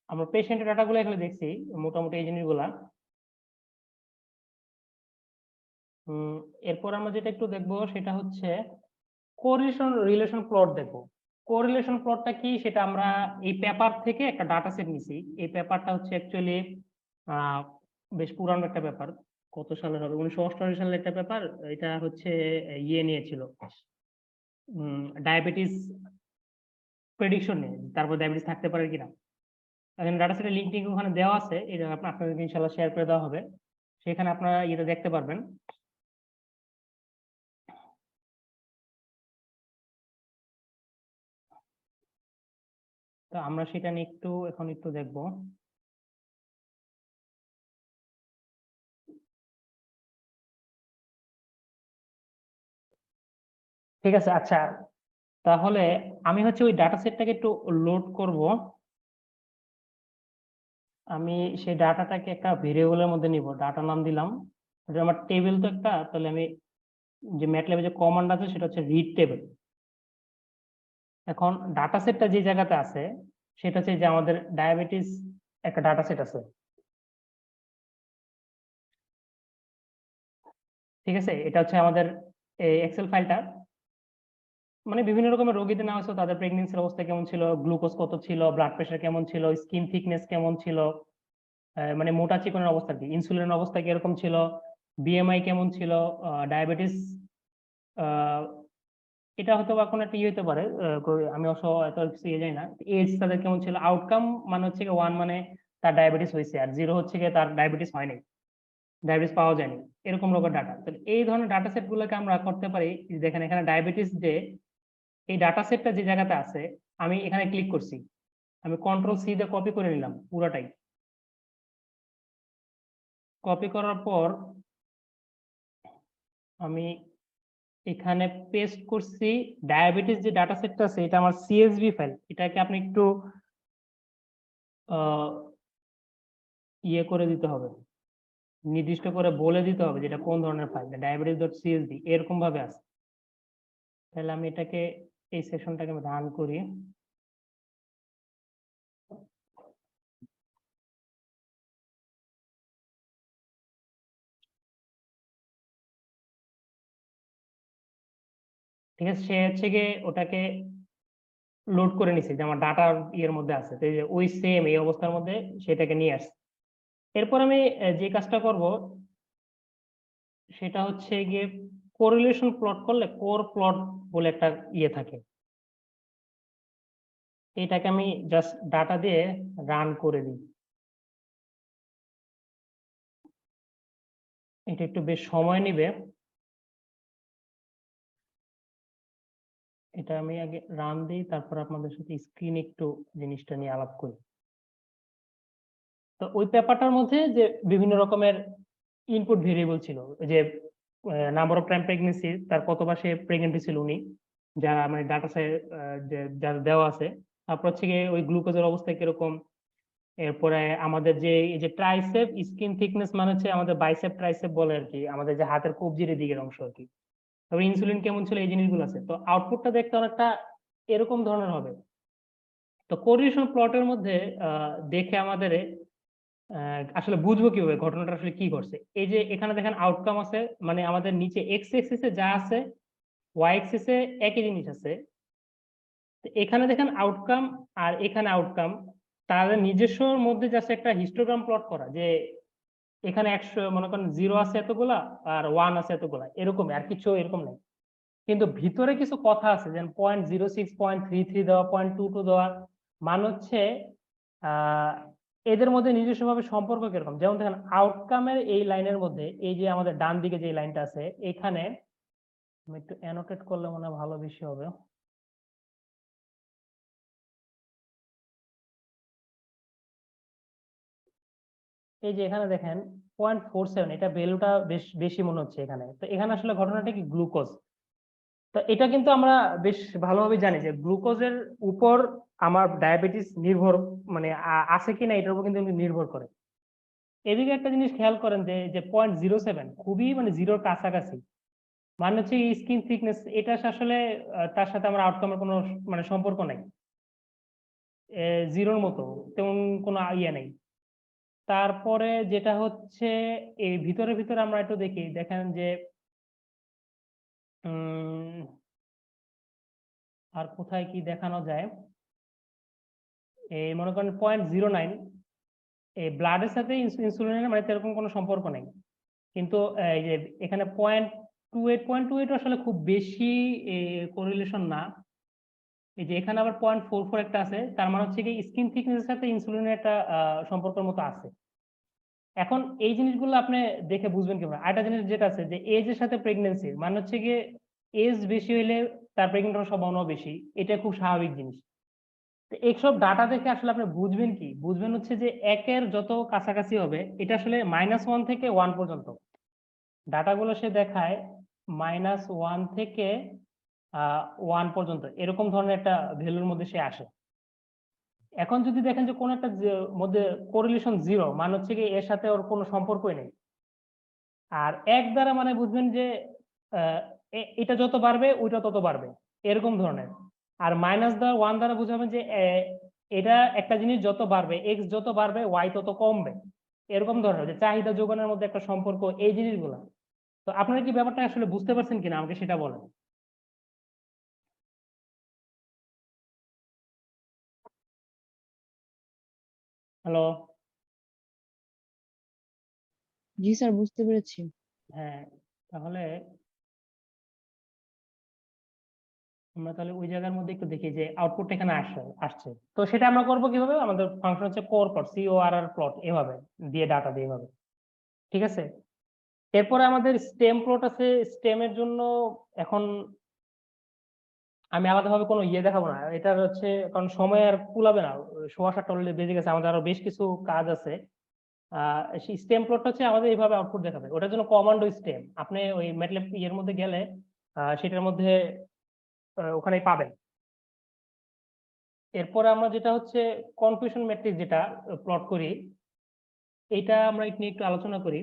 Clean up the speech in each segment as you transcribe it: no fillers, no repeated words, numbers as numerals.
আমরা পেশেন্টের ডাটাগুলো এখানে দেখছি মোটামুটি এই জিনিসগুলা। এরপর আমরা যেটা একটু দেখবো সেটা হচ্ছে কোরিলেশন রিলেশন প্লট দেখবো। কোরিলেশন প্লটটা কি সেটা আমরা এই পেপার থেকে একটা ডাটা সেট নিছি। এই পেপারটা হচ্ছে অ্যাকচুয়ালি বেশ পুরানো একটা পেপার, কত সালের হবে, 1988 সালের একটা পেপার। এটা হচ্ছে ইয়ে নিয়েছিল ডায়াবেটিস প্রেডিকশন নিয়ে, তারপর ডায়াবেটিস থাকতে পারে কিনা। এখানে ডাটা সেটের লিঙ্ক টিঙ্ক ওখানে দেওয়া আছে, এটা আপনাদেরকে ইনশাআল্লাহ শেয়ার করে দেওয়া হবে, সেখানে আপনারা এটা দেখতে পারবেন। তো আমরা সেটা নিয়ে এখন একটু দেখবো। ঠিক আছে, আচ্ছা তাহলে আমি হচ্ছে ওই ডাটা সেটটাকে একটু লোড করব। আমি সেই ডাটাটাকে একটা ভেরিয়েবলের মধ্যে নিব, ডাটা নাম দিলাম। এটা আমার টেবিল তো একটা, তাহলে আমি যে ম্যাটল্যাবে যে কমান্ড আছে সেটা হচ্ছে রিড টেবিল। এখন ডাটা সেটটা যে জায়গাতে আছে সেটা হচ্ছে যে আমাদের ডায়াবেটিস একটা ডাটা সেট আছে, ঠিক আছে। এটা হচ্ছে আমাদের এক্সেল ফাইলটা, মানে বিভিন্ন রকমের রোগীদের নাম আছে, তাদের প্রেগনেন্সির অবস্থা কেমন ছিল, গ্লুকোজ কত ছিল, ব্লাড প্রেশার কেমন ছিল, স্কিন থিকনেস কেমন ছিল, মানে মোটা চিকনের অবস্থা কি, ইনসুলিনের অবস্থা কিরকম ছিল, বিএমআই কেমন ছিল, ডায়াবেটিস এটা হয়তো বা কোনো একটা ইয়ে হতে পারে, আমি অবশ্য এত কিছু ইয়ে জানি না, এজ তাদের কেমন ছিল, আউটকাম মানে হচ্ছে 1 মানে তার ডায়াবেটিস হয়েছে, আর 0 হচ্ছে গিয়ে তার ডায়াবেটিস হয়নি, ডায়াবেটিস পাওয়া যায়নি, এরকম রোগের ডাটা। তাহলে এই ধরনের ডাটা সেট গুলোকে আমরা করতে পারি। দেখেন এখানে ডায়াবেটিস যে এই ডাটা সেটটা যে জায়গাতে আছে, আমি এখানে ক্লিক করছি, আমি কন্ট্রোল সি দিয়ে কপি করে নিলাম পুরোটাই। কপি করার পর আমি এখানে পেস্ট করছি ডায়াবেটিস যে ডাটা সেটটা আছে, এটা আমার সিএসভি ফাইল। এটাকে আপনি একটু ইয়ে করে দিতে হবে, নির্দিষ্ট করে বলে দিতে হবে যেটা কোন ধরনের ফাইল, ডায়াবেটিস ডট সিএসভি এরকম ভাবে আছে। তাহলে আমি এটাকে এই সেশনটাকে আমি রান করি। ঠিক আছে, সে হচ্ছে গিয়ে ওটাকে লোড করে নিছে যে আমার ডাটার ইয়ের মধ্যে আছে, তো ওই সেম এই অবস্থার মধ্যে সেটাকে নিয়ে আসছে। এরপর আমি যে কাজটা করব সেটা হচ্ছে গিয়ে কোরিলেশন প্লট করলে কোর প্লট বলে একটা ইয়ে থাকে, এটাকে আমি জাস্ট ডাটা দিয়ে রান করে দিই। এটা একটু বেশ সময় নিবে, এটা আমি আগে রান দিই, তারপর আপনাদের সাথে স্ক্রিন একটু জিনিসটা নিয়ে আলাপ করি। তো ওই পেপারটার মধ্যে যে বিভিন্ন রকমের ইনপুট ভেরিয়েবল ছিল, যে নাম্বার অফ টাইম প্রেগনেন্সি, তার কতবার সে প্রেগনেন্ট ছিল উনি, যারা মানে ডাটা যারা দেওয়া আছে, তারপর হচ্ছে গিয়ে ওই গ্লুকোজের অবস্থা কিরকম, এরপরে আমাদের যে এই যে ট্রাইসেপ স্কিন থিকনেস মানে হচ্ছে আমাদের বাইসেপ ট্রাইসেপ বলে আর কি, আমাদের যে হাতের কবজির দিকের অংশ আর কি, তারপর ইনসুলিন কেমন ছিল, এই জিনিসগুলো আছে। তো আউটপুটটা দেখতে অনেকটা এরকম ধরনের হবে। তো কোরিলেশন প্লটের মধ্যে দেখে আমাদের আসলে বুঝবো কিভাবে ঘটনাটা আসলে কি ঘটছে। এই যে এখানে দেখেন আউটকাম আছে, মানে আমাদের নিচে এক্স এক্সিসে যা আছে ওয়াই এক্সিসে একই জিনিস আছে। এখানে দেখেন আউটকাম আর এখানে আউটকাম, তাদের নিজস্বর মধ্যে জাস্ট একটা হিস্টোগ্রাম প্লট করা, যে এখানে 100 মনে করেন 0 আছে এতগুলা আর 1 আছে এতগুলা, এরকম আর কিছু এরকম নেই। কিন্তু ভিতরে কিছু কথা আছে, যেমন 0.06, 0.33 দেওয়া, 0.22 দেওয়া, মানে হচ্ছে এদের মধ্যে নিজস্বভাবে সম্পর্ক কিরকম, যেমন দেখেন আউটকামের এই লাইনের মধ্যে এই যে আমাদের ডান দিকে যে লাইনটা আছে এখানে আমি একটু অ্যানোটেট করলে মনে হয় ভালো বেশি হবে। এই যে এখানে দেখেন 0.47, এটা ভ্যালুটা বেশ বেশি মনে হচ্ছে এখানে। তো এখানে আসলে ঘটনাটা কি, গ্লুকোজ। তো এটা কিন্তু আমরা বেশ ভালোভাবে জানি যে গ্লুকোজের উপর আমার ডায়াবেটিস নির্ভর, মানে আছে কিনা এটার উপর কিন্তু নির্ভর করে। এদিকে একটা জিনিস খেয়াল করেন যে যে 0.07 খুবই মানে জিরোর কাছাকাছি, মানে হচ্ছে স্কিন থিকনেস, এটা আসলে তার সাথে আমার আউটকামের কোনো মানে সম্পর্ক নাই, জিরোর মতো তেমন কোনো ইয়ে নেই। তারপরে যেটা হচ্ছে এই ভিতরে ভিতরে আমরা একটু দেখি, দেখেন যে আর কোথায় কি দেখানো যায়, এই মনে করেন 0.09, এই ব্লাডের সাথে ইনসুলিনের মানে এরকম কোনো সম্পর্ক নেই, কিন্তু এই যে এখানে 0.28 আসলে খুব বেশি কোরিলেশন না। এই যে এখানে আবার 0.44 একটা আছে, তার মানে হচ্ছে কি স্কিন থিকনেসের সাথে ইনসুলিনের একটা সম্পর্কের মতো আছে। এখন এই জিনিসগুলো আপনি দেখে বুঝবেন কিভাবে। আরেকটা জিনিস যেটা আছে যে এজের সাথে প্রেগনেন্সি, মানে হচ্ছে গিয়ে এজ বেশি হইলে তার প্রেগনেন্ট হওয়ার সম্ভাবনা বেশি, এটা খুব স্বাভাবিক জিনিস। তো এইসব ডাটা দেখে আসলে আপনি বুঝবেন কি, বুঝবেন হচ্ছে যে একের যত কাছাকাছি হবে এটা আসলে -1 থেকে 1 পর্যন্ত ডাটাগুলো সে দেখায়, -1 থেকে 1 পর্যন্ত এরকম ধরনের একটা ভ্যালুর মধ্যে সে আসে। এখন যদি দেখেন যে কোন একটা মধ্যে কোরিলেশন 0, মানে হচ্ছে কি এর সাথে ওর কোনো সম্পর্কই নেই, আর 1 দ্বারা মানে বুঝবেন যে এটা যত বাড়বে ওইটা তত বাড়বে, এরকম ধরনের। আর -1 দ্বারা বুঝাবেন যে এটা একটা জিনিস যত বাড়বে, এক্স যত বাড়বে ওয়াই তত কমবে, এরকম ধরনের যে চাহিদা যোগানের মধ্যে একটা সম্পর্ক, এই জিনিসগুলো। তো আপনারা কি ব্যাপারটা আসলে বুঝতে পারছেন কিনা আমাকে সেটা বলেন। হ্যালো। জি স্যার, বুঝতে পেরেছি। হ্যাঁ, তাহলে আমরা তাহলে ওই জায়গার মধ্যে একটু দেখি যে আউটপুটটা এখানে আসছে। তো সেটা আমরা করবো কিভাবে, আমাদের ফাংশন হচ্ছে কোর প্লট, CORR প্লট, এভাবে দিয়ে ডাটা দিয়ে এভাবে, ঠিক আছে। এরপরে আমাদের স্টেম প্লট আছে। স্টেমের জন্য এখন আমি আলাদাভাবে কোনো ইয়ে দেখাবো না, এটা হচ্ছে কারণ সময় আর কুলাবে না, 7:15 অলরেডি বেজে গেছে, আমাদের আরো বেশ কিছু কাজ আছে। সেই স্টেম প্লটটা হচ্ছে আমাদের এইভাবে আউটপুট দেখাবে, ওটার জন্য কমান্ডো স্টেম, আপনি ওই ম্যাটল্যাব ইয়ের মধ্যে গেলে সেটার মধ্যে ওখানেই পাবেন। এরপরে আমরা যেটা হচ্ছে কনফিউশন ম্যাট্রিক্স যেটা প্লট করি, এটা আমরা একটু আলোচনা করি।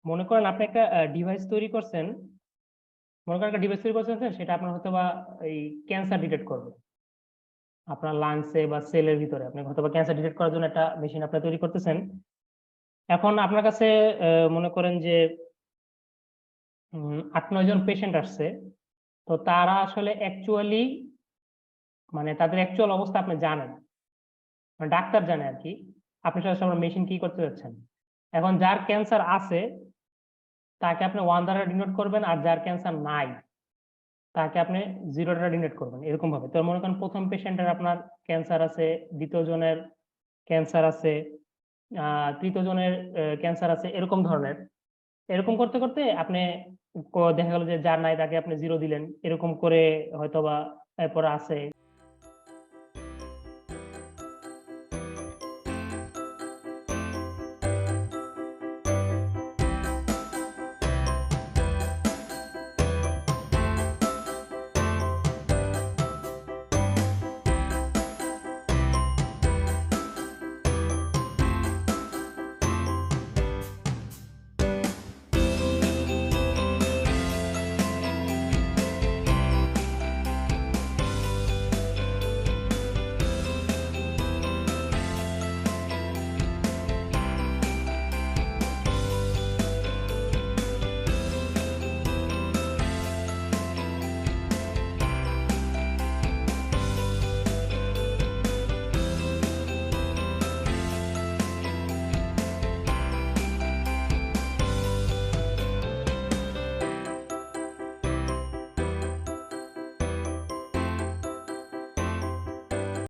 মনে করেন আপনি একটা ডিভাইস তৈরি করছেন, সেটা আপনার হয়তো বা এই ক্যান্সার ডিটেক্ট করবে, আপনার লাংসে বা সেলের ভিতরে আপনি হয়তো বা ক্যান্সার ডিটেক্ট করার জন্য একটা মেশিন আপনি তৈরি করতেছেন। এখন আপনার কাছে মনে করেন যে 8-9 জন পেশেন্ট আসছে, তো তারা আসলে অ্যাকচুয়ালি মানে তাদের অ্যাকচুয়াল অবস্থা আপনি জানেন, মানে ডাক্তার জানে আর কি, আপনি আসলে মেশিন কি করতে যাচ্ছেন। এখন যার ক্যান্সার আছে তাকে আপনি 1 দ্বারা ডিনোট করবেন, আর যার ক্যান্সার নাই তাকে আপনি 0 দ্বারা ডিনোট করবেন, এরকম ভাবে। তো মনে করেন প্রথম পেশেন্টের আপনার ক্যান্সার আছে, দ্বিতীয় জনের ক্যান্সার আছে, তৃতীয় জনের ক্যান্সার আছে, এরকম ধরনের। এরকম করতে করতে আপনি দেখা গেল যে যার নাই তাকে আপনি 0 দিলেন, এরকম করে হয়তোবা এরপর আছে